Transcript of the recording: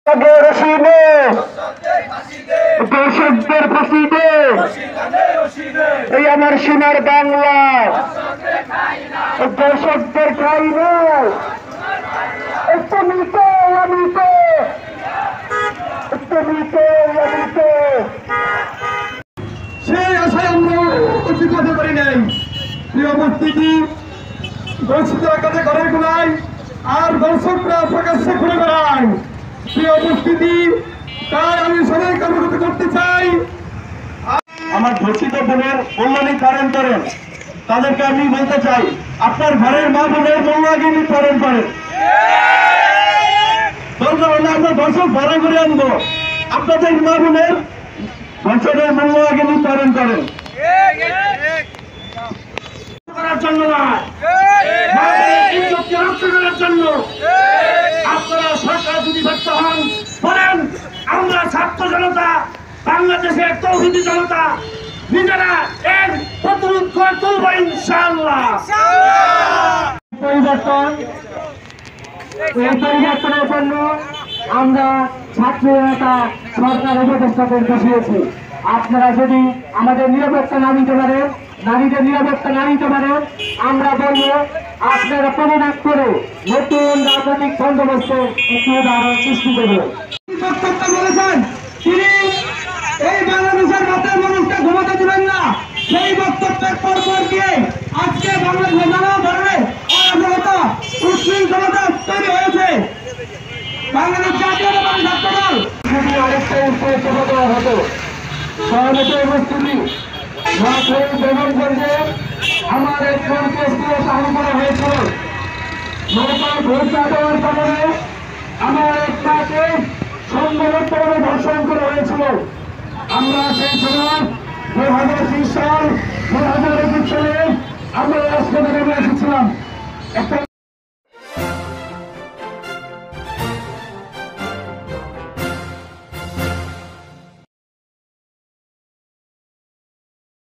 দর্শকদের ফাঁসি দে, এই আমার সোনার বাংলা দর্শকদের খাই না। সেই আশায় আমরা উচিত হতে পারি নাই। প্রিয় উপস্থিতি, দর্শকরা কাছে ঘরের গোড়ায় আর দর্শকরা প্রকাশ্যে ঘুরে বেড়ায়। প্রিয় উপস্থিতি, তাই আমি সবাইকে অবগত করতে চাই, আমার ধর্ষিত বোনের মূল্য নির্ধারণ করেন। তাদেরকে আমি বলতে চাই, আপনার ঘরের মা বোনের মূল্য আগে নির্ধারণ করেন। দরকার হলে আমরা দর্শক ঘরে ঘুরে আনবো, আপনাদের মা বোনের ধর্ষণের মূল্য আগে নির্ধারণ করেন। করার জন্য নয়, করার জন্য আপনারা সরকার যদি ব্যর্থ হন বলেন, আমরা ছাত্র জনতা, বাংলাদেশের তৌহিদি জনতা নিজেরা এর প্রতিরোধ করে তুলব ইনশাআল্লাহ। পরিবর্তনের জন্য আমরা ছাত্র জনতা সরকার উপদেষ্টাদের বসিয়েছি। আপনারা যদি আমাদের নিরাপত্তা না নিতে পারেন, নারীদের নিরাপত্তা না নিতে পারেন, আমরা বলবো আপনারা প্রতিবাদ করে নতুন রাজনৈতিক বন্দোবস্তের একটি উদাহরণ সৃষ্টি করবেন। বক্তব্য বলেছেন তিনি এই বাংলাদেশের রাতের মানুষকে ঘুমাতে দিবেন না, সেই বক্তব্যের পরপর দিয়ে আজকে বাংলাদেশে নানা ধরনের অরাজকতা উচ্ছৃঙ্খলতা তৈরি হয়েছে। বাংলাদেশ জাতীয়তাবাদী ছাত্র দল যদি আরেকটা উত্তর চেপে দেওয়া হতো, সহমতের উপস্থিতি বেগমগঞ্জে আমার এক বোনকে সাহায্য করা হয়েছিল। নৌকার ঘোষণা দেওয়ার কারণে আমার এক মাকে সম্ভবতভাবে ধর্ষণ করা হয়েছিল। আমরা সেই সময় 2020 সাল 2021 সালে আমরা রাজপথে নেমে এসেছিলাম। একটা